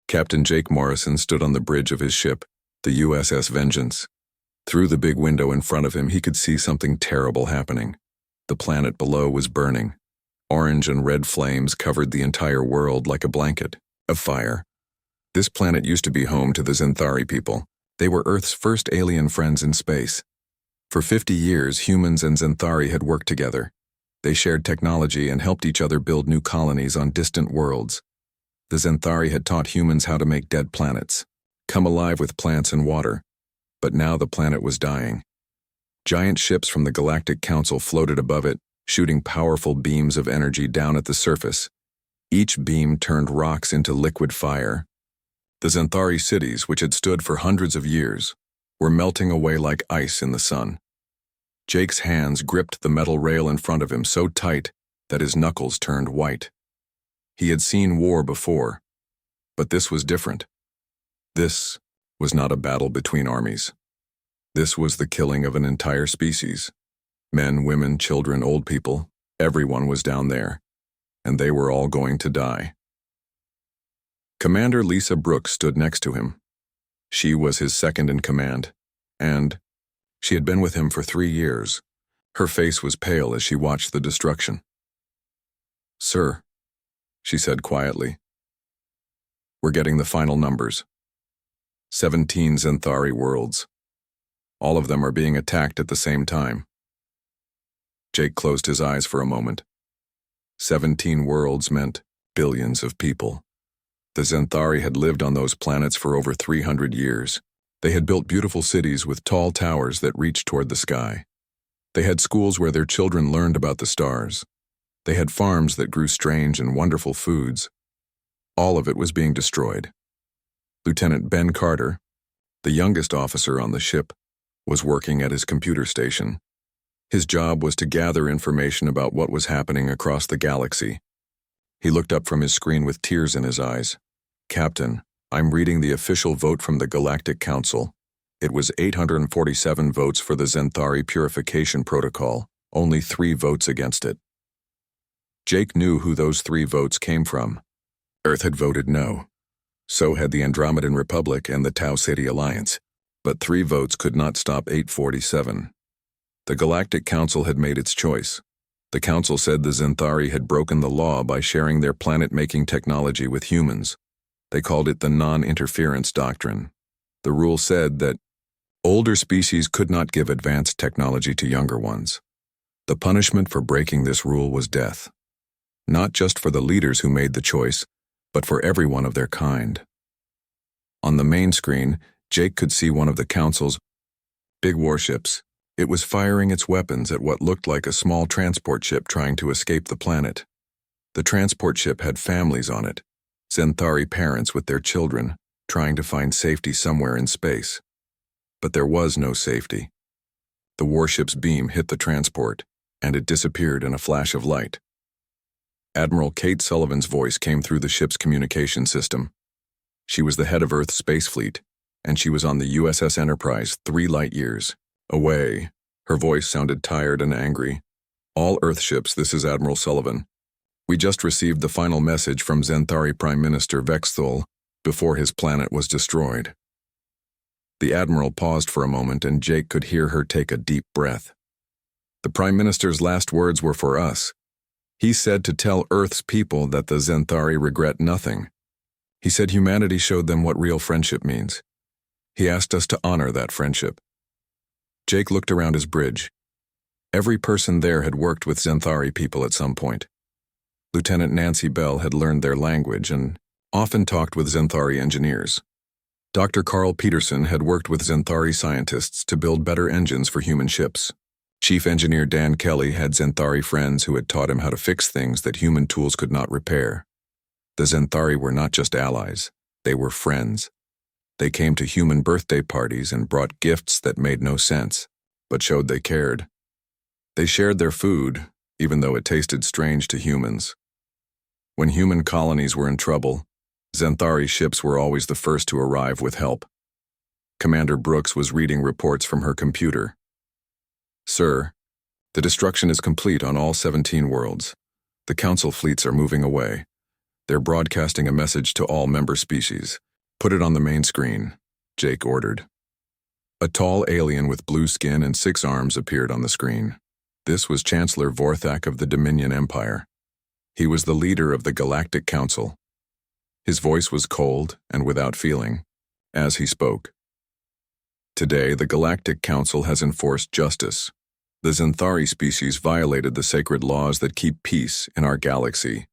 Captain Jake Morrison stood on the bridge of his ship, the USS Vengeance. Through the big window in front of him, he could see something terrible happening. The planet below was burning. Orange and red flames covered the entire world like a blanket of fire. This planet used to be home to the Xanthari people. They were Earth's first alien friends in space. For 50 years, humans and Xanthari had worked together. They shared technology and helped each other build new colonies on distant worlds. The Xanthari had taught humans how to make dead planets, come alive with plants and water. But now the planet was dying. Giant ships from the Galactic Council floated above it, shooting powerful beams of energy down at the surface. Each beam turned rocks into liquid fire. The Xanthari cities, which had stood for hundreds of years, were melting away like ice in the sun. Jake's hands gripped the metal rail in front of him so tight that his knuckles turned white. He had seen war before, but this was different. This was not a battle between armies. This was the killing of an entire species. Men, women, children, old people, everyone was down there, and they were all going to die. Commander Lisa Brooks stood next to him. She was his second in command, and she had been with him for 3 years. Her face was pale as she watched the destruction. "Sir," she said quietly, "we're getting the final numbers. 17 Xanthari worlds. All of them are being attacked at the same time." Jake closed his eyes for a moment. 17 worlds meant billions of people. The Xanthari had lived on those planets for over 300 years. They had built beautiful cities with tall towers that reached toward the sky. They had schools where their children learned about the stars. They had farms that grew strange and wonderful foods. All of it was being destroyed. Lieutenant Ben Carter, the youngest officer on the ship, was working at his computer station. His job was to gather information about what was happening across the galaxy. He looked up from his screen with tears in his eyes. "Captain, I'm reading the official vote from the Galactic Council. It was 847 votes for the Xanthari Purification Protocol, only 3 votes against it." Jake knew who those 3 votes came from. Earth had voted no. So had the Andromedan Republic and the Tau Ceti Alliance. But 3 votes could not stop 847. The Galactic Council had made its choice. The Council said the Xanthari had broken the law by sharing their planet-making technology with humans. They called it the non-interference doctrine. The rule said that older species could not give advanced technology to younger ones. The punishment for breaking this rule was death. Not just for the leaders who made the choice, but for everyone of their kind. On the main screen, Jake could see one of the Council's big warships. It was firing its weapons at what looked like a small transport ship trying to escape the planet. The transport ship had families on it, Xanthari parents with their children, trying to find safety somewhere in space. But there was no safety. The warship's beam hit the transport, and it disappeared in a flash of light. Admiral Kate Sullivan's voice came through the ship's communication system. She was the head of Earth's space fleet, and she was on the USS Enterprise 3 light years away. Her voice sounded tired and angry. "All Earth ships, this is Admiral Sullivan. We just received the final message from Xanthari Prime Minister Vexthul before his planet was destroyed." The Admiral paused for a moment, and Jake could hear her take a deep breath. "The Prime Minister's last words were for us. He said to tell Earth's people that the Xanthari regret nothing. He said humanity showed them what real friendship means. He asked us to honor that friendship." Jake looked around his bridge. Every person there had worked with Xanthari people at some point. Lieutenant Nancy Bell had learned their language and often talked with Xanthari engineers. Dr. Carl Peterson had worked with Xanthari scientists to build better engines for human ships. Chief Engineer Dan Kelly had Xanthari friends who had taught him how to fix things that human tools could not repair. The Xanthari were not just allies, they were friends. They came to human birthday parties and brought gifts that made no sense, but showed they cared. They shared their food, even though it tasted strange to humans. When human colonies were in trouble, Xanthari ships were always the first to arrive with help. Commander Brooks was reading reports from her computer. "Sir, the destruction is complete on all 17 worlds. The Council fleets are moving away. They're broadcasting a message to all member species. Put it on the main screen, Jake ordered. A tall alien with blue skin and 6 arms appeared on the screen. This was Chancellor Vorthak of the Dominion Empire. He was the leader of the Galactic Council. His voice was cold and without feeling, as he spoke. Today, the Galactic Council has enforced justice. The Xanthari species violated the sacred laws that keep peace in our galaxy.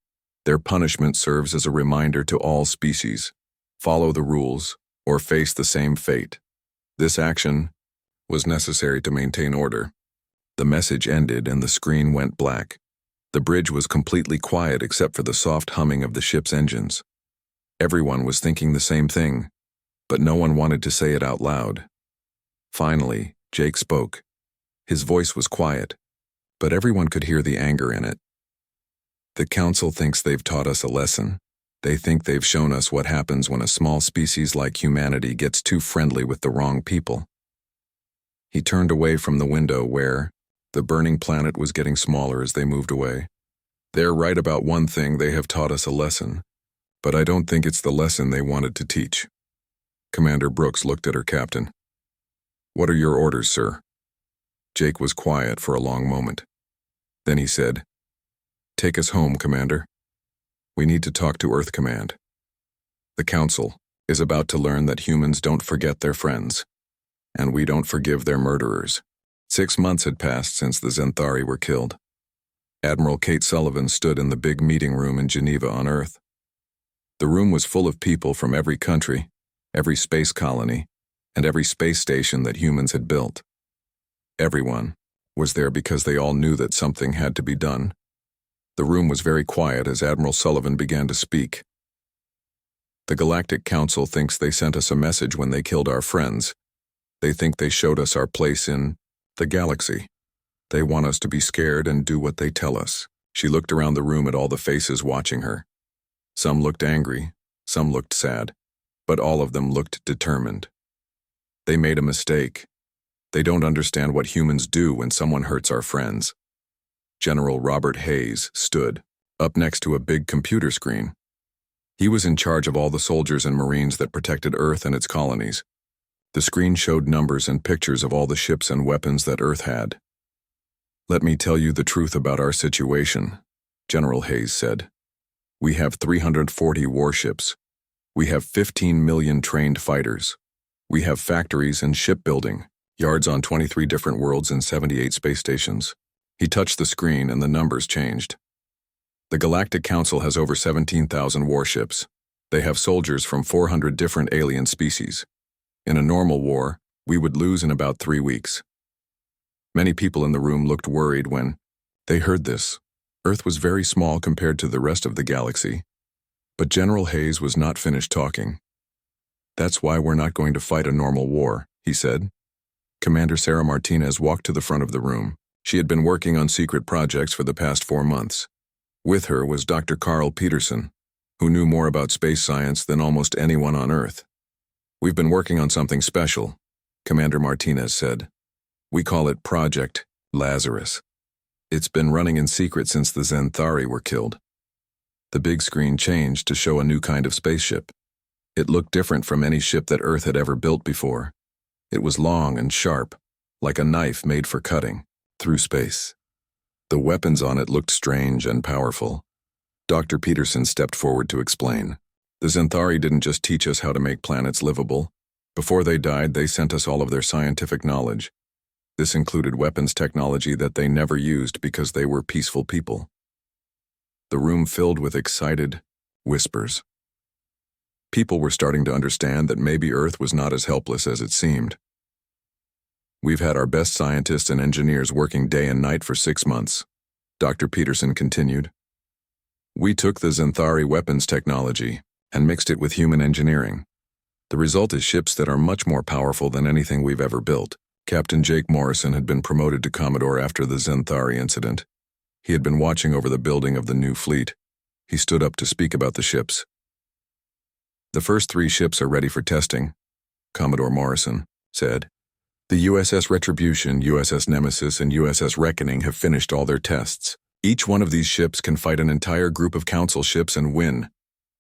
Their punishment serves as a reminder to all species. Follow the rules, or face the same fate. This action was necessary to maintain order. The message ended and the screen went black. The bridge was completely quiet except for the soft humming of the ship's engines. Everyone was thinking the same thing, but no one wanted to say it out loud. Finally, Jake spoke. His voice was quiet, but everyone could hear the anger in it. The Council thinks they've taught us a lesson. They think they've shown us what happens when a small species like humanity gets too friendly with the wrong people. He turned away from the window where the burning planet was getting smaller as they moved away. They're right about one thing: they have taught us a lesson, but I don't think it's the lesson they wanted to teach. Commander Brooks looked at her captain. What are your orders, sir? Jake was quiet for a long moment. Then he said, Take us home, Commander. We need to talk to Earth Command. The Council is about to learn that humans don't forget their friends, and we don't forgive their murderers. 6 months had passed since the Xanthari were killed. Admiral Kate Sullivan stood in the big meeting room in Geneva on Earth. The room was full of people from every country, every space colony, and every space station that humans had built. Everyone was there because they all knew that something had to be done. The room was very quiet as Admiral Sullivan began to speak. The Galactic Council thinks they sent us a message when they killed our friends. They think they showed us our place in the galaxy. They want us to be scared and do what they tell us. She looked around the room at all the faces watching her. Some looked angry, some looked sad, but all of them looked determined. They made a mistake. They don't understand what humans do when someone hurts our friends. General Robert Hayes stood up next to a big computer screen. He was in charge of all the soldiers and Marines that protected Earth and its colonies. The screen showed numbers and pictures of all the ships and weapons that Earth had. Let me tell you the truth about our situation, General Hayes said. We have 340 warships. We have 15 million trained fighters. We have factories and shipbuilding, yards on 23 different worlds and 78 space stations. He touched the screen and the numbers changed. The Galactic Council has over 17,000 warships. They have soldiers from 400 different alien species. In a normal war, we would lose in about 3 weeks. Many people in the room looked worried when they heard this. Earth was very small compared to the rest of the galaxy. But General Hayes was not finished talking. That's why we're not going to fight a normal war, he said. Commander Sarah Martinez walked to the front of the room. She had been working on secret projects for the past 4 months. With her was Dr. Carl Peterson, who knew more about space science than almost anyone on Earth. We've been working on something special, Commander Martinez said. We call it Project Lazarus. It's been running in secret since the Xanthari were killed. The big screen changed to show a new kind of spaceship. It looked different from any ship that Earth had ever built before. It was long and sharp, like a knife made for cutting through space. The weapons on it looked strange and powerful. Dr. Peterson stepped forward to explain. The Xanthari didn't just teach us how to make planets livable. Before they died, they sent us all of their scientific knowledge. This included weapons technology that they never used because they were peaceful people. The room filled with excited whispers. People were starting to understand that maybe Earth was not as helpless as it seemed. We've had our best scientists and engineers working day and night for 6 months, Dr. Peterson continued. We took the Xanthari weapons technology and mixed it with human engineering. The result is ships that are much more powerful than anything we've ever built. Captain Jake Morrison had been promoted to Commodore after the Xanthari incident. He had been watching over the building of the new fleet. He stood up to speak about the ships. The first 3 ships are ready for testing, Commodore Morrison said. The USS Retribution, USS Nemesis, and USS Reckoning have finished all their tests. Each one of these ships can fight an entire group of Council ships and win.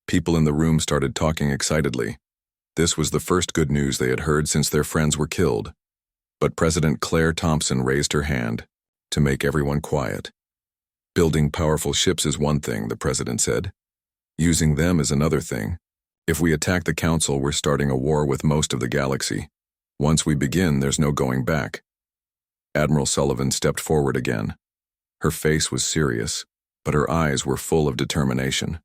People in the room started talking excitedly. This was the first good news they had heard since their friends were killed. But President Claire Thompson raised her hand to make everyone quiet. Building powerful ships is one thing, the president said. Using them is another thing. If we attack the council, we're starting a war with most of the galaxy. Once we begin, there's no going back. Admiral Sullivan stepped forward again. Her face was serious, but her eyes were full of determination.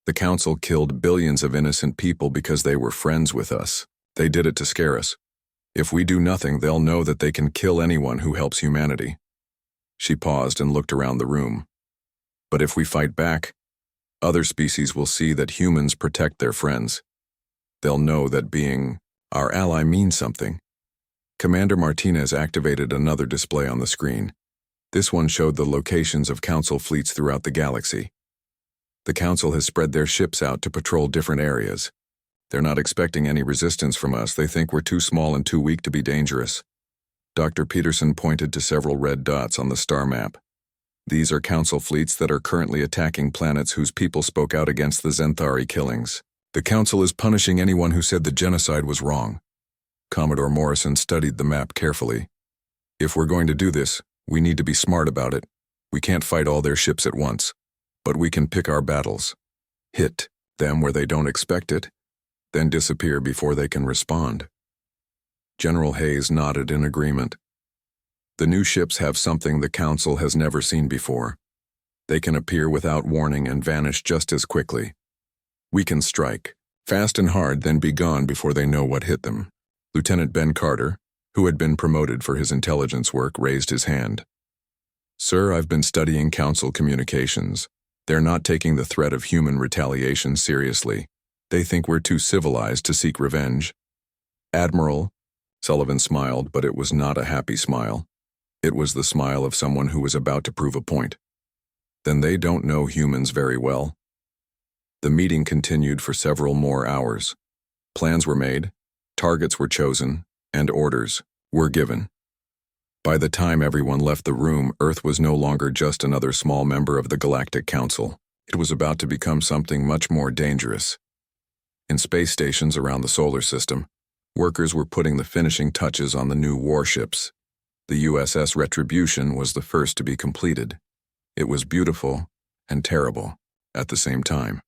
The council killed billions of innocent people because they were friends with us. They did it to scare us. If we do nothing, they'll know that they can kill anyone who helps humanity. She paused and looked around the room. But if we fight back, other species will see that humans protect their friends. They'll know that being our ally means something. Commander Martinez activated another display on the screen. This one showed the locations of Council fleets throughout the galaxy. The Council has spread their ships out to patrol different areas. They're not expecting any resistance from us. They think we're too small and too weak to be dangerous. Dr. Peterson pointed to several red dots on the star map. These are Council fleets that are currently attacking planets whose people spoke out against the Zenthari killings. The Council is punishing anyone who said the genocide was wrong. Commodore Morrison studied the map carefully. If we're going to do this, we need to be smart about it. We can't fight all their ships at once. But we can pick our battles. Hit them where they don't expect it, then disappear before they can respond. General Hayes nodded in agreement. The new ships have something the Council has never seen before. They can appear without warning and vanish just as quickly. We can strike fast and hard, then be gone before they know what hit them. Lieutenant Ben Carter, who had been promoted for his intelligence work, raised his hand. Sir, I've been studying Council communications. They're not taking the threat of human retaliation seriously. They think we're too civilized to seek revenge. Admiral, Sullivan smiled, but it was not a happy smile. It was the smile of someone who was about to prove a point. Then they don't know humans very well. The meeting continued for several more hours. Plans were made, targets were chosen, and orders were given. By the time everyone left the room, Earth was no longer just another small member of the Galactic Council. It was about to become something much more dangerous. In space stations around the solar system, workers were putting the finishing touches on the new warships. The USS Retribution was the first to be completed. It was beautiful and terrible at the same time.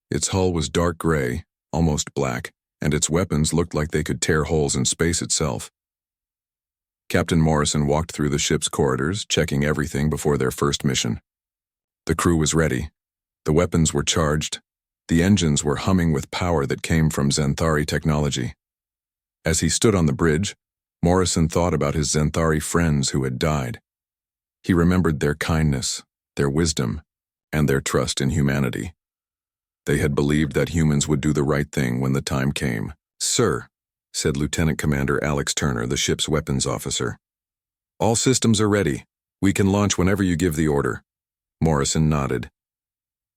Its hull was dark gray, almost black, and its weapons looked like they could tear holes in space itself. Captain Morrison walked through the ship's corridors, checking everything before their first mission. The crew was ready. The weapons were charged. The engines were humming with power that came from Zenthari technology. As he stood on the bridge, Morrison thought about his Zenthari friends who had died. He remembered their kindness, their wisdom, and their trust in humanity. They had believed that humans would do the right thing when the time came. "Sir," said Lieutenant Commander Alex Turner, the ship's weapons officer. "All systems are ready. We can launch whenever you give the order." Morrison nodded.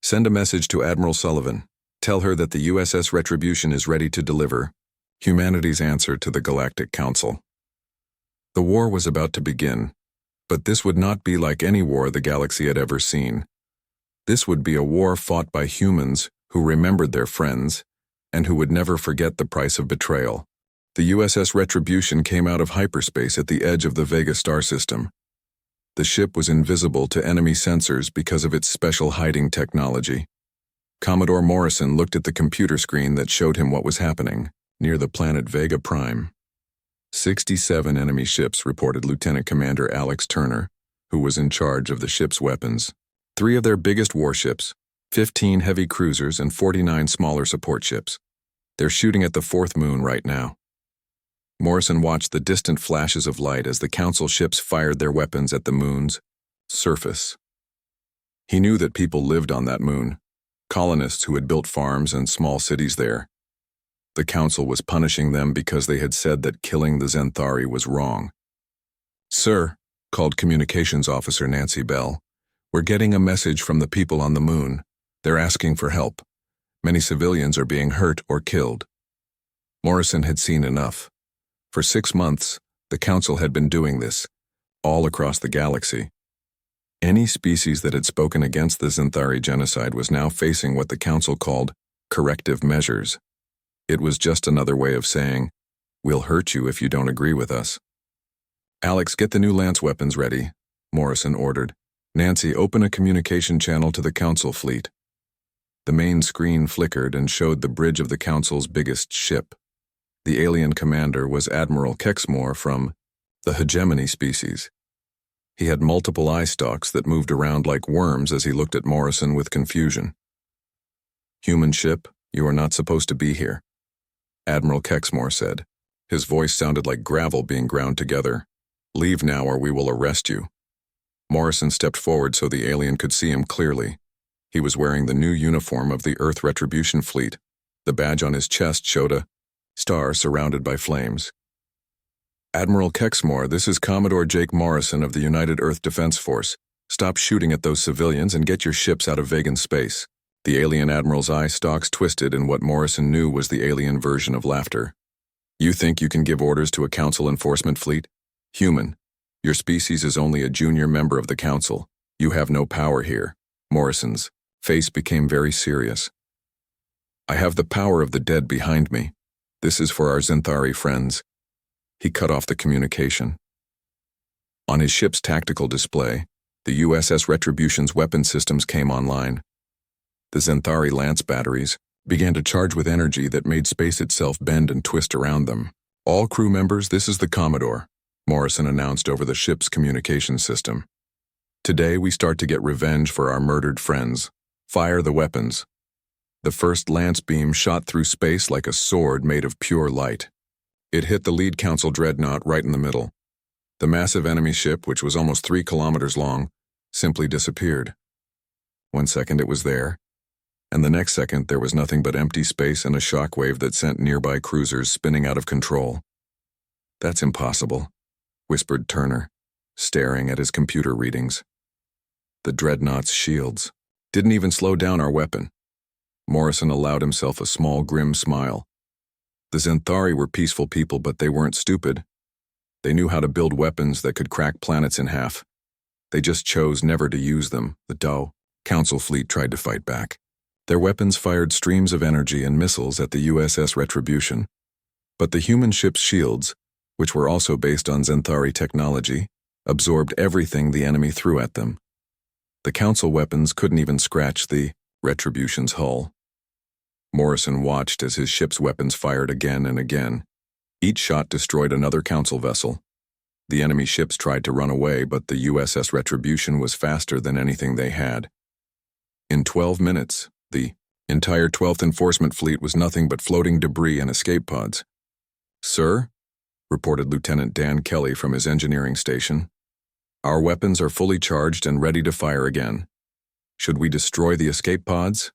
"Send a message to Admiral Sullivan. Tell her that the USS Retribution is ready to deliver humanity's answer to the Galactic Council." The war was about to begin, but this would not be like any war the galaxy had ever seen. This would be a war fought by humans who remembered their friends and who would never forget the price of betrayal. The USS Retribution came out of hyperspace at the edge of the Vega star system. The ship was invisible to enemy sensors because of its special hiding technology. Commodore Morrison looked at the computer screen that showed him what was happening near the planet Vega Prime. 67 enemy ships, reported Lieutenant Commander Alex Turner, who was in charge of the ship's weapons. 3 of their biggest warships, 15 heavy cruisers, and 49 smaller support ships. They're shooting at the 4th moon right now. Morrison watched the distant flashes of light as the Council ships fired their weapons at the moon's surface. He knew that people lived on that moon, colonists who had built farms and small cities there. The Council was punishing them because they had said that killing the Zenthari was wrong. "Sir," called Communications Officer Nancy Bell, "we're getting a message from the people on the moon. They're asking for help. Many civilians are being hurt or killed." Morrison had seen enough. For 6 months, the Council had been doing this, all across the galaxy. Any species that had spoken against the Xanthari genocide was now facing what the Council called corrective measures. It was just another way of saying, "We'll hurt you if you don't agree with us." "Alex, get the new lance weapons ready," Morrison ordered. "Nancy, open a communication channel to the Council fleet." The main screen flickered and showed the bridge of the Council's biggest ship. The alien commander was Admiral Kexmore from the Hegemony species. He had multiple eye stalks that moved around like worms as he looked at Morrison with confusion. "Human ship, you are not supposed to be here," Admiral Kexmore said. His voice sounded like gravel being ground together. "Leave now or we will arrest you." Morrison stepped forward so the alien could see him clearly. He was wearing the new uniform of the Earth Retribution Fleet. The badge on his chest showed a star surrounded by flames. "Admiral Kexmore, this is Commodore Jake Morrison of the United Earth Defense Force. Stop shooting at those civilians and get your ships out of Vegan space." The alien admiral's eye stalks twisted in what Morrison knew was the alien version of laughter. "You think you can give orders to a Council enforcement fleet? Human, your species is only a junior member of the Council. You have no power here." Morrison's face became very serious. "I have the power of the dead behind me. This is for our Xanthari friends." He cut off the communication. On his ship's tactical display, the USS Retribution's weapon systems came online. The Xanthari lance batteries began to charge with energy that made space itself bend and twist around them. "All crew members, this is the Commodore," Morrison announced over the ship's communication system. "Today we start to get revenge for our murdered friends. Fire the weapons." The first lance beam shot through space like a sword made of pure light. It hit the lead Council dreadnought right in the middle. The massive enemy ship, which was almost 3 kilometers long, simply disappeared. 1 second it was there, and the next second there was nothing but empty space and a shockwave that sent nearby cruisers spinning out of control. "That's impossible," whispered Turner, staring at his computer readings. "The dreadnought's shields didn't even slow down our weapon." Morrison allowed himself a small, grim smile. The Xanthari were peaceful people, but they weren't stupid. They knew how to build weapons that could crack planets in half. They just chose never to use them. The Council fleet tried to fight back. Their weapons fired streams of energy and missiles at the USS Retribution. But the human ship's shields, which were also based on Xanthari technology, absorbed everything the enemy threw at them. The Council weapons couldn't even scratch the Retribution's hull. Morrison watched as his ship's weapons fired again and again. Each shot destroyed another Council vessel. The enemy ships tried to run away, but the USS Retribution was faster than anything they had. In 12 minutes, the entire 12th Enforcement Fleet was nothing but floating debris and escape pods. "Sir," reported Lieutenant Dan Kelly from his engineering station, "our weapons are fully charged and ready to fire again. Should we destroy the escape pods?"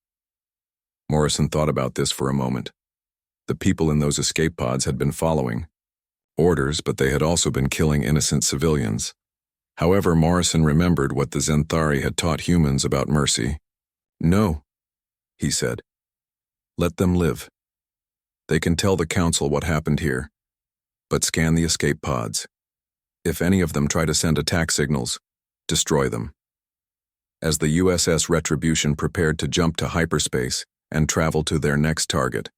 Morrison thought about this for a moment. The people in those escape pods had been following orders, but they had also been killing innocent civilians. However, Morrison remembered what the Xanthari had taught humans about mercy. "No," he said. "Let them live. They can tell the Council what happened here, but scan the escape pods. If any of them try to send attack signals, destroy them." As the USS Retribution prepared to jump to hyperspace and travel to their next target,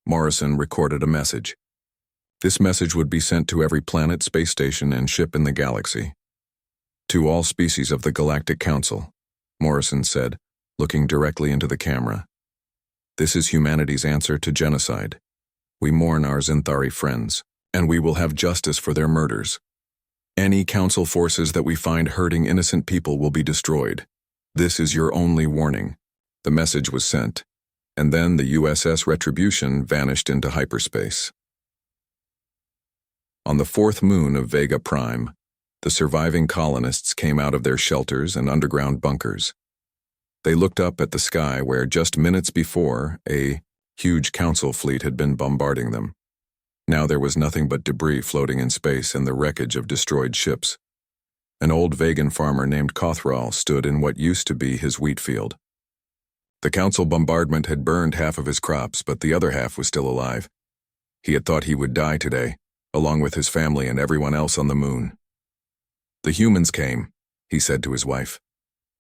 Morrison recorded a message. This message would be sent to every planet, space station, and ship in the galaxy. "To all species of the Galactic Council," Morrison said, looking directly into the camera. "This is humanity's answer to genocide. We mourn our Xanthari friends, and we will have justice for their murders. Any Council forces that we find hurting innocent people will be destroyed. This is your only warning." The message was sent, and then the USS Retribution vanished into hyperspace. On the 4th moon of Vega Prime, the surviving colonists came out of their shelters and underground bunkers. They looked up at the sky where just minutes before a huge Council fleet had been bombarding them. Now there was nothing but debris floating in space and the wreckage of destroyed ships. An old Vegan farmer named Kothral stood in what used to be his wheat field. The Council bombardment had burned half of his crops, but the other half was still alive. He had thought he would die today, along with his family and everyone else on the moon. "The humans came," he said to his wife.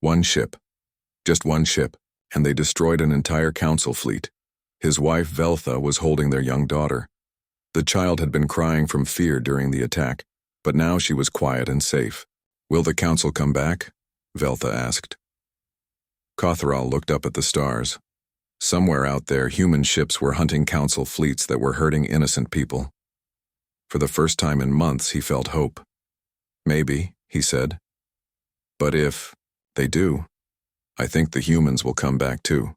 One ship. Just one ship, and they destroyed an entire council fleet. His wife, Veltha, was holding their young daughter. The child had been crying from fear during the attack, but now she was quiet and safe. Will the council come back? Veltha asked. Kothral looked up at the stars. Somewhere out there, human ships were hunting council fleets that were hurting innocent people. For the first time in months, he felt hope. Maybe, he said. But if they do, I think the humans will come back too.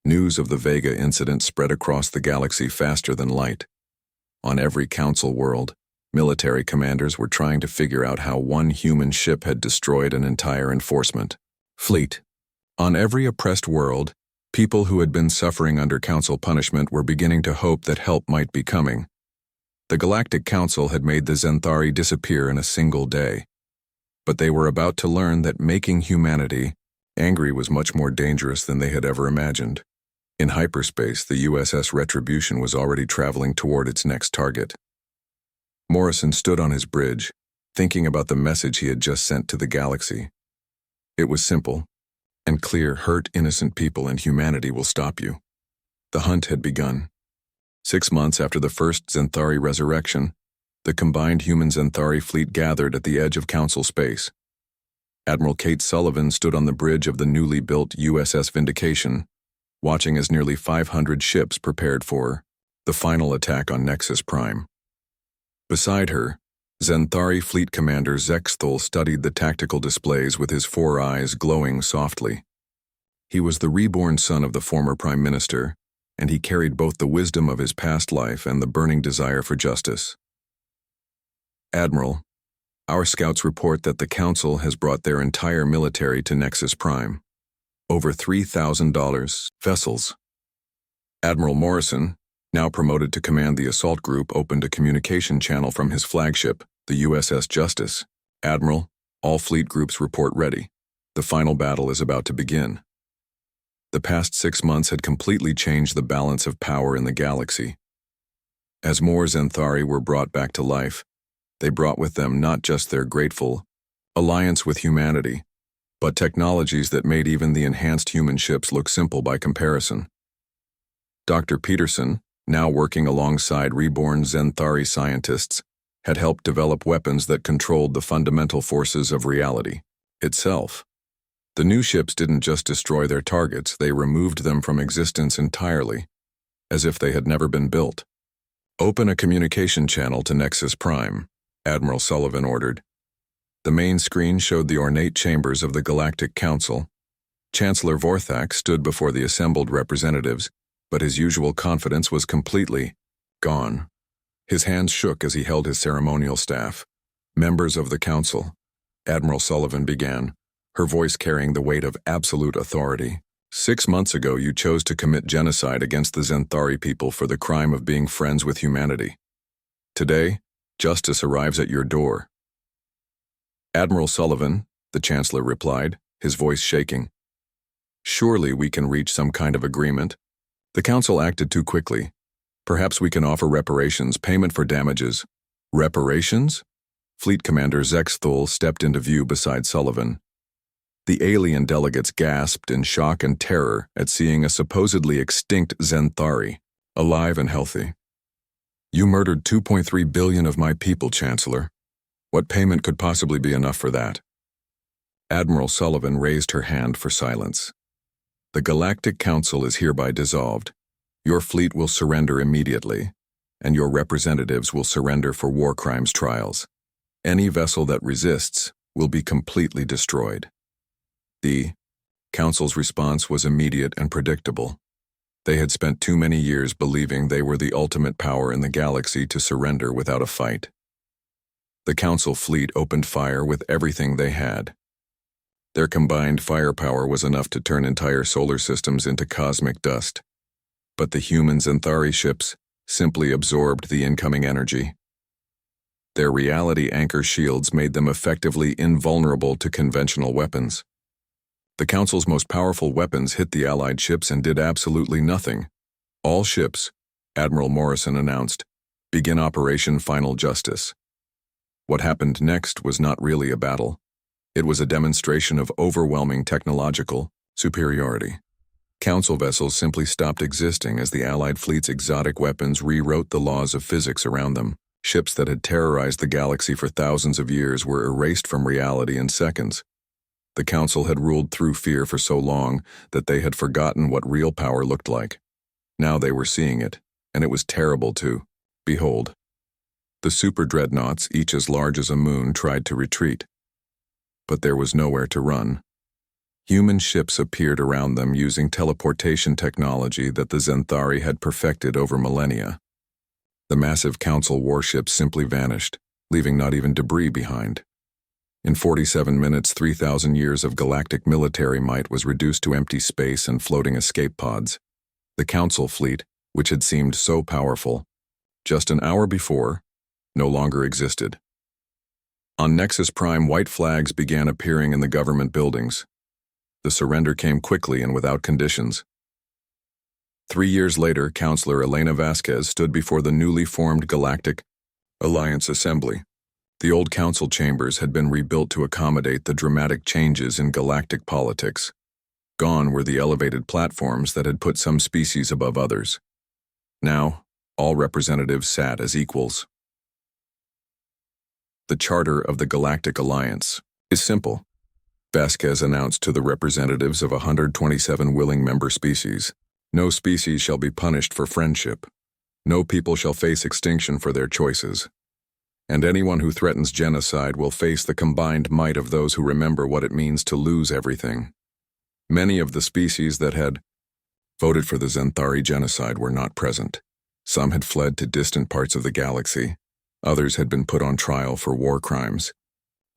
News of the Vega incident spread across the galaxy faster than light. On every council world, military commanders were trying to figure out how one human ship had destroyed an entire enforcement fleet. On every oppressed world, people who had been suffering under council punishment were beginning to hope that help might be coming. The Galactic Council had made the Zenthari disappear in a single day. But they were about to learn that making humanity angry was much more dangerous than they had ever imagined. In hyperspace, the USS Retribution was already traveling toward its next target. Morrison stood on his bridge, thinking about the message he had just sent to the galaxy. It was simple and clear: hurt innocent people and humanity will stop you. The hunt had begun. 6 months after the first Zenthari resurrection, the combined human Zenthari fleet gathered at the edge of Council space. Admiral Kate Sullivan stood on the bridge of the newly built USS Vindication, watching as nearly 500 ships prepared for the final attack on Nexus Prime. Beside her, Zenthari Fleet Commander Zexthul studied the tactical displays with his 4 eyes glowing softly. He was the reborn son of the former Prime Minister, and he carried both the wisdom of his past life and the burning desire for justice. Admiral, our scouts report that the Council has brought their entire military to Nexus Prime. Over $3,000 vessels. Admiral Morrison, now promoted to command the assault group, opened a communication channel from his flagship, the USS Justice. Admiral, all fleet groups report ready. The final battle is about to begin. The past 6 months had completely changed the balance of power in the galaxy. As more Zenthari were brought back to life, they brought with them not just their grateful alliance with humanity, but technologies that made even the enhanced human ships look simple by comparison. Dr. Peterson, now working alongside reborn Zenthari scientists, had helped develop weapons that controlled the fundamental forces of reality itself. The new ships didn't just destroy their targets, they removed them from existence entirely, as if they had never been built. Open a communication channel to Nexus Prime, Admiral Sullivan ordered. The main screen showed the ornate chambers of the Galactic Council. Chancellor Vorthak stood before the assembled representatives, but his usual confidence was completely gone. His hands shook as he held his ceremonial staff. Members of the Council, Admiral Sullivan began, her voice carrying the weight of absolute authority. 6 months ago, you chose to commit genocide against the Zenthari people for the crime of being friends with humanity. Today, justice arrives at your door. Admiral Sullivan, the Chancellor replied, his voice shaking. Surely we can reach some kind of agreement. The Council acted too quickly. Perhaps we can offer reparations, payment for damages. Reparations? Fleet Commander Zexthul stepped into view beside Sullivan. The alien delegates gasped in shock and terror at seeing a supposedly extinct Zenthari, alive and healthy. You murdered 2.3 billion of my people, Chancellor. What payment could possibly be enough for that? Admiral Sullivan raised her hand for silence. The Galactic Council is hereby dissolved. Your fleet will surrender immediately, and your representatives will surrender for war crimes trials. Any vessel that resists will be completely destroyed. The Council's response was immediate and predictable. They had spent too many years believing they were the ultimate power in the galaxy to surrender without a fight. The Council fleet opened fire with everything they had. Their combined firepower was enough to turn entire solar systems into cosmic dust. But the human Zenthari ships simply absorbed the incoming energy. Their reality anchor shields made them effectively invulnerable to conventional weapons. The Council's most powerful weapons hit the Allied ships and did absolutely nothing. All ships, Admiral Morrison announced, begin Operation Final Justice. What happened next was not really a battle. It was a demonstration of overwhelming technological superiority. Council vessels simply stopped existing as the Allied fleet's exotic weapons rewrote the laws of physics around them. Ships that had terrorized the galaxy for thousands of years were erased from reality in seconds. The Council had ruled through fear for so long that they had forgotten what real power looked like. Now they were seeing it, and it was terrible to behold. The super dreadnoughts, each as large as a moon, tried to retreat. But there was nowhere to run. Human ships appeared around them using teleportation technology that the Zenthari had perfected over millennia. The massive Council warships simply vanished, leaving not even debris behind. In 47 minutes, 3,000 years of galactic military might was reduced to empty space and floating escape pods. The Council fleet, which had seemed so powerful just an hour before, no longer existed. On Nexus Prime, white flags began appearing in the government buildings. The surrender came quickly and without conditions. 3 years later, Counselor Elena Vasquez stood before the newly formed Galactic Alliance Assembly. The old council chambers had been rebuilt to accommodate the dramatic changes in galactic politics. Gone were the elevated platforms that had put some species above others. Now, all representatives sat as equals. The Charter of the Galactic Alliance is simple. Vasquez announced to the representatives of 127 willing member species, no species shall be punished for friendship. No people shall face extinction for their choices. And anyone who threatens genocide will face the combined might of those who remember what it means to lose everything. Many of the species that had voted for the Zenthari genocide were not present. Some had fled to distant parts of the galaxy. Others had been put on trial for war crimes.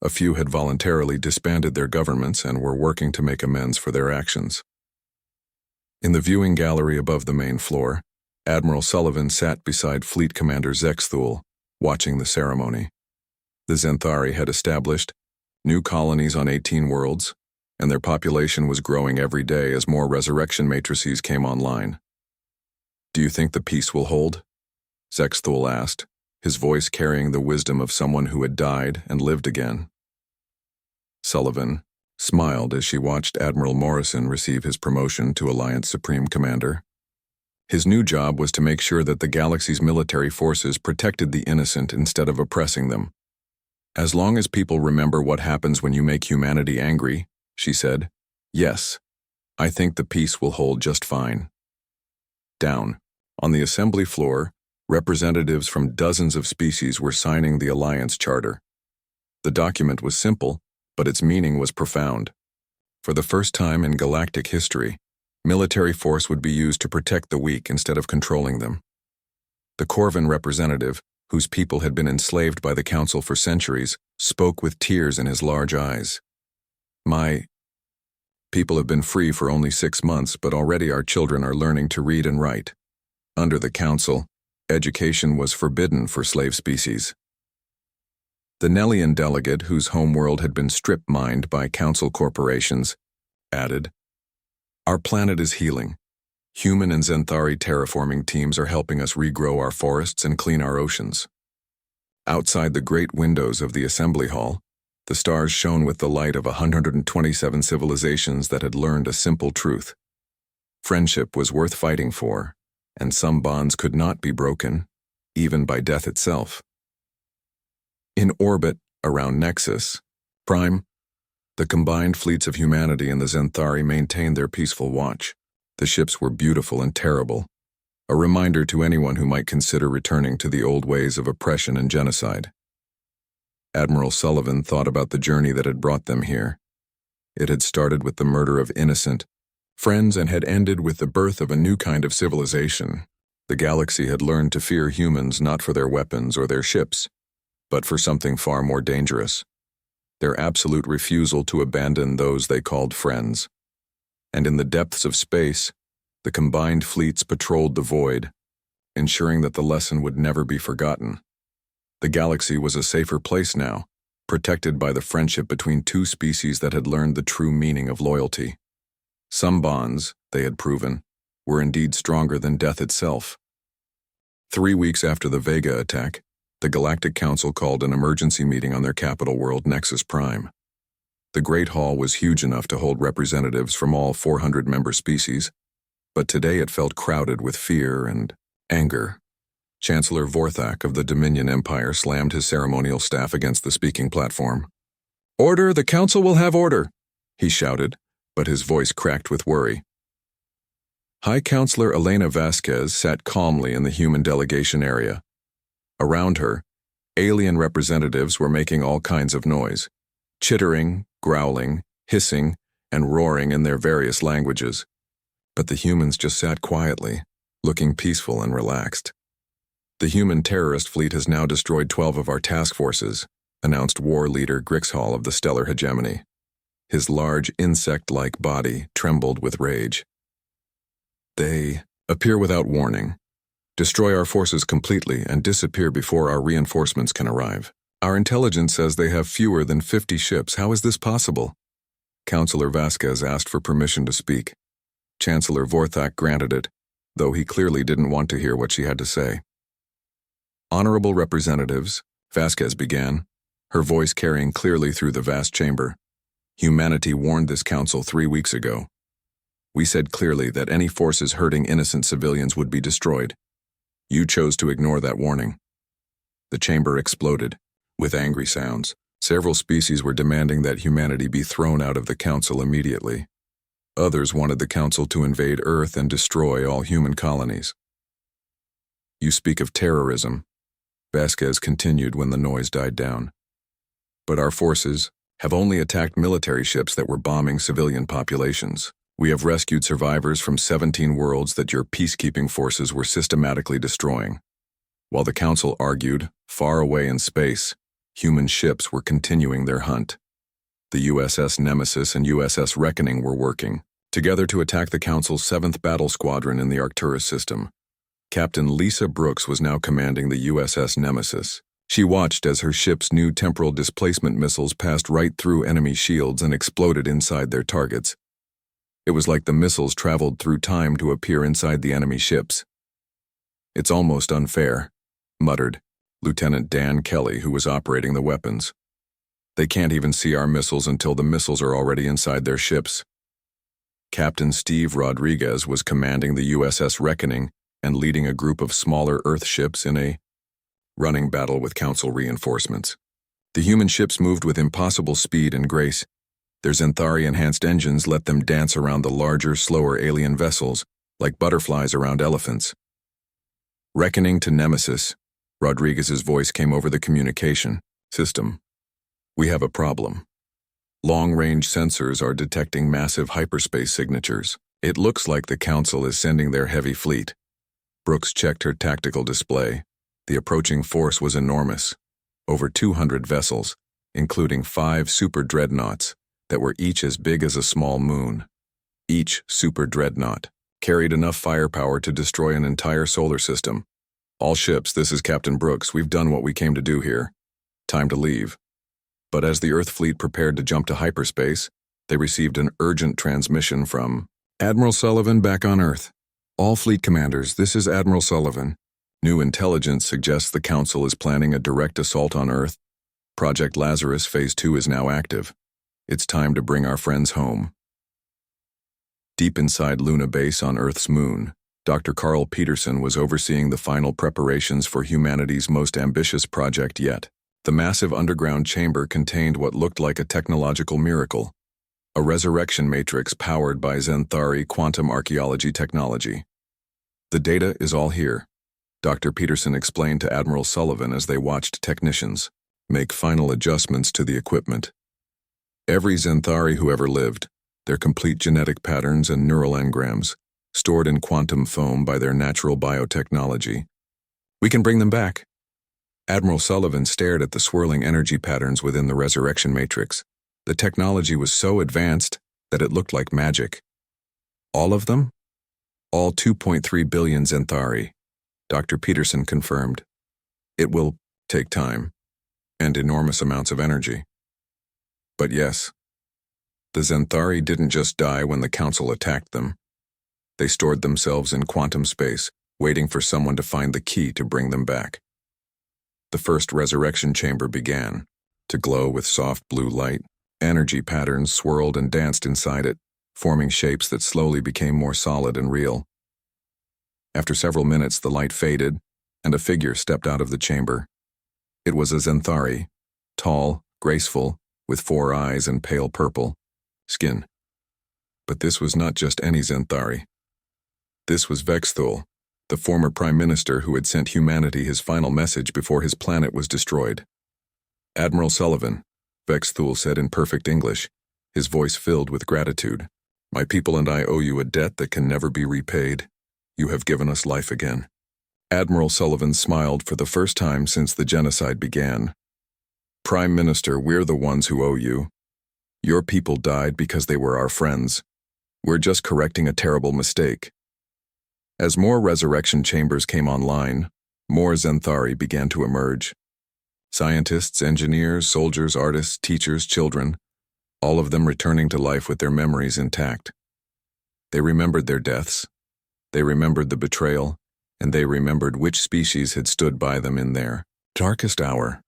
A few had voluntarily disbanded their governments and were working to make amends for their actions. In the viewing gallery above the main floor, Admiral Sullivan sat beside Fleet Commander Zexthul, watching the ceremony. The Zenthari had established new colonies on 18 worlds, and their population was growing every day as more resurrection matrices came online. "Do you think the peace will hold?" Zexthul asked, his voice carrying the wisdom of someone who had died and lived again. Sullivan smiled as she watched Admiral Morrison receive his promotion to Alliance Supreme Commander. His new job was to make sure that the galaxy's military forces protected the innocent instead of oppressing them. "As long as people remember what happens when you make humanity angry," she said, "yes, I think the peace will hold just fine." Down, on the assembly floor, representatives from dozens of species were signing the Alliance Charter. The document was simple, but its meaning was profound. For the first time in galactic history, military force would be used to protect the weak instead of controlling them. The Corvan representative, whose people had been enslaved by the Council for centuries, spoke with tears in his large eyes. "My people have been free for only 6 months, but already our children are learning to read and write. Under the Council, education was forbidden for slave species." The Nellian delegate, whose homeworld had been strip-mined by Council corporations, added, "Our planet is healing. Human and Zenthari terraforming teams are helping us regrow our forests and clean our oceans." Outside the great windows of the assembly hall, the stars shone with the light of 127 civilizations that had learned a simple truth. Friendship was worth fighting for, and some bonds could not be broken, even by death itself. In orbit around Nexus Prime, the combined fleets of humanity and the Zenthari maintained their peaceful watch. The ships were beautiful and terrible, a reminder to anyone who might consider returning to the old ways of oppression and genocide. Admiral Sullivan thought about the journey that had brought them here. It had started with the murder of innocent friends and had ended with the birth of a new kind of civilization. The galaxy had learned to fear humans not for their weapons or their ships, but for something far more dangerous: their absolute refusal to abandon those they called friends. And in the depths of space, the combined fleets patrolled the void, ensuring that the lesson would never be forgotten. The galaxy was a safer place now, protected by the friendship between two species that had learned the true meaning of loyalty. Some bonds, they had proven, were indeed stronger than death itself. 3 weeks after the Vega attack, the Galactic Council called an emergency meeting on their capital world, Nexus Prime. The Great Hall was huge enough to hold representatives from all 400 member species, but today it felt crowded with fear and anger. Chancellor Vorthak of the Dominion Empire slammed his ceremonial staff against the speaking platform. "Order! The council will have order!" he shouted, but his voice cracked with worry. High Counselor Elena Vasquez sat calmly in the human delegation area. Around her, alien representatives were making all kinds of noise, chittering, growling, hissing, and roaring in their various languages. But the humans just sat quietly, looking peaceful and relaxed. "The human terrorist fleet has now destroyed 12 of our task forces," announced war leader Grixhall of the Stellar Hegemony. His large insect-like body trembled with rage. "They appear without warning, destroy our forces completely, and disappear before our reinforcements can arrive. Our intelligence says they have fewer than 50 ships. How is this possible?" Counselor Vasquez asked for permission to speak. Chancellor Vorthak granted it, though he clearly didn't want to hear what she had to say. "Honorable representatives," Vasquez began, her voice carrying clearly through the vast chamber. "Humanity warned this council 3 weeks ago. We said clearly that any forces hurting innocent civilians would be destroyed. You chose to ignore that warning." The chamber exploded, with angry sounds. Several species were demanding that humanity be thrown out of the council immediately. Others wanted the council to invade Earth and destroy all human colonies. "You speak of terrorism," Vasquez continued when the noise died down. "But our forces have only attacked military ships that were bombing civilian populations. We have rescued survivors from 17 worlds that your peacekeeping forces were systematically destroying." While the council argued, far away in space, human ships were continuing their hunt. The USS Nemesis and USS Reckoning were working together to attack the Council's 7th Battle Squadron in the Arcturus system. Captain Lisa Brooks was now commanding the USS Nemesis. She watched as her ship's new temporal displacement missiles passed right through enemy shields and exploded inside their targets. It was like the missiles traveled through time to appear inside the enemy ships. "It's almost unfair," muttered Lieutenant Dan Kelly, who was operating the weapons. "They can't even see our missiles until the missiles are already inside their ships." Captain Steve Rodriguez was commanding the USS Reckoning and leading a group of smaller Earth ships in a running battle with Council reinforcements. The human ships moved with impossible speed and grace. Their Xanthari-enhanced engines let them dance around the larger, slower alien vessels, like butterflies around elephants. "Reckoning to Nemesis," Rodriguez's voice came over the communication system. "We have a problem. Long-range sensors are detecting massive hyperspace signatures. It looks like the Council is sending their heavy fleet." Brooks checked her tactical display. The approaching force was enormous. Over 200 vessels, including 5 super dreadnoughts that were each as big as a small moon. Each super dreadnought carried enough firepower to destroy an entire solar system. "All ships, this is Captain Brooks. We've done what we came to do here. Time to leave." But as the Earth fleet prepared to jump to hyperspace, they received an urgent transmission from Admiral Sullivan back on Earth. "All fleet commanders, this is Admiral Sullivan. New intelligence suggests the Council is planning a direct assault on Earth. Project Lazarus Phase 2 is now active. It's time to bring our friends home." Deep inside Luna Base on Earth's moon, Dr. Carl Peterson was overseeing the final preparations for humanity's most ambitious project yet. The massive underground chamber contained what looked like a technological miracle, a resurrection matrix powered by Xanthari quantum archaeology technology. "The data is all here," Dr. Peterson explained to Admiral Sullivan as they watched technicians make final adjustments to the equipment. "Every Xanthari who ever lived, their complete genetic patterns and neural engrams, stored in quantum foam by their natural biotechnology. We can bring them back." Admiral Sullivan stared at the swirling energy patterns within the resurrection matrix. The technology was so advanced that it looked like magic. "All of them?" "All 2.3 billion Xanthari," Dr. Peterson confirmed. "It will take time, and enormous amounts of energy. But yes, the Xanthari didn't just die when the Council attacked them. They stored themselves in quantum space, waiting for someone to find the key to bring them back." The first resurrection chamber began to glow with soft blue light, Energy patterns swirled and danced inside it, forming shapes that slowly became more solid and real. After several minutes, the light faded, and a figure stepped out of the chamber. It was a Zenthari, tall, graceful, with 4 eyes and pale purple skin. But this was not just any Zenthari. This was Vexthul, the former prime minister who had sent humanity his final message before his planet was destroyed. "Admiral Sullivan," Vexthul said in perfect English, his voice filled with gratitude. "My people and I owe you a debt that can never be repaid. You have given us life again." Admiral Sullivan smiled for the first time since the genocide began. "Prime Minister, we're the ones who owe you. Your people died because they were our friends. We're just correcting a terrible mistake." As more resurrection chambers came online, more Zenthari began to emerge. Scientists, engineers, soldiers, artists, teachers, children, all of them returning to life with their memories intact. They remembered their deaths, they remembered the betrayal, and they remembered which species had stood by them in their darkest hour.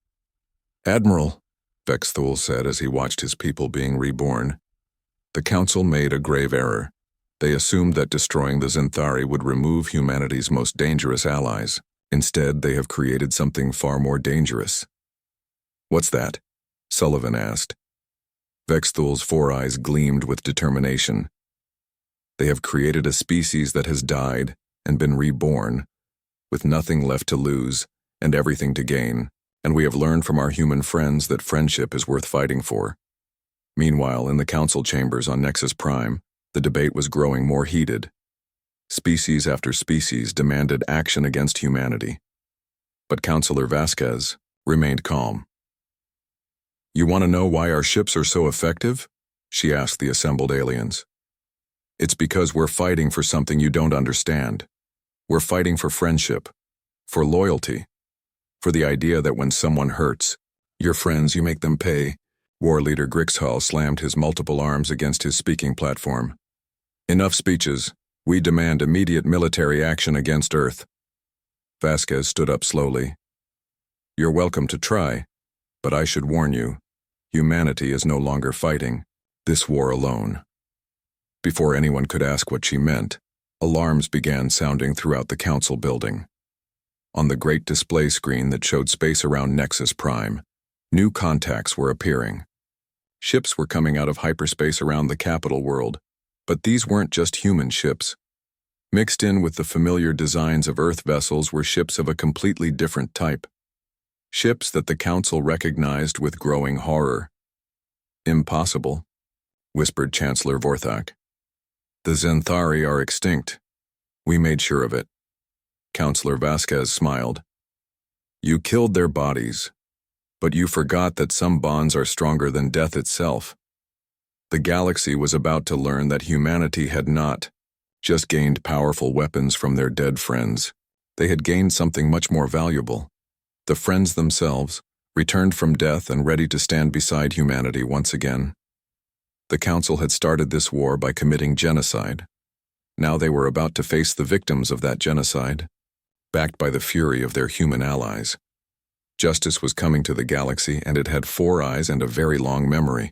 "Admiral," Vexthul said as he watched his people being reborn, "the Council made a grave error. They assumed that destroying the Zenthari would remove humanity's most dangerous allies. Instead, they have created something far more dangerous." "What's that?" Sullivan asked. Vexthul's 4 eyes gleamed with determination. "They have created a species that has died and been reborn, with nothing left to lose and everything to gain, and we have learned from our human friends that friendship is worth fighting for." Meanwhile, in the council chambers on Nexus Prime, the debate was growing more heated. Species after species demanded action against humanity. But Councillor Vasquez remained calm. "You want to know why our ships are so effective?" she asked the assembled aliens. "It's because we're fighting for something you don't understand. We're fighting for friendship, for loyalty, for the idea that when someone hurts your friends, you make them pay." War Leader Grixhall slammed his multiple arms against his speaking platform. "Enough speeches. We demand immediate military action against Earth." Vasquez stood up slowly. "You're welcome to try, but I should warn you, humanity is no longer fighting this war alone." Before anyone could ask what she meant, alarms began sounding throughout the council building. On the great display screen that showed space around Nexus Prime, new contacts were appearing. Ships were coming out of hyperspace around the capital world, but these weren't just human ships. Mixed in with the familiar designs of Earth vessels were ships of a completely different type. Ships that the Council recognized with growing horror. "Impossible," whispered Chancellor Vorthak. "The Zenthari are extinct. We made sure of it." Councillor Vasquez smiled. "You killed their bodies, but you forgot that some bonds are stronger than death itself." The galaxy was about to learn that humanity had not just gained powerful weapons from their dead friends. They had gained something much more valuable. The friends themselves, returned from death and ready to stand beside humanity once again. The Council had started this war by committing genocide. Now they were about to face the victims of that genocide, backed by the fury of their human allies. Justice was coming to the galaxy, and it had 4 eyes and a very long memory.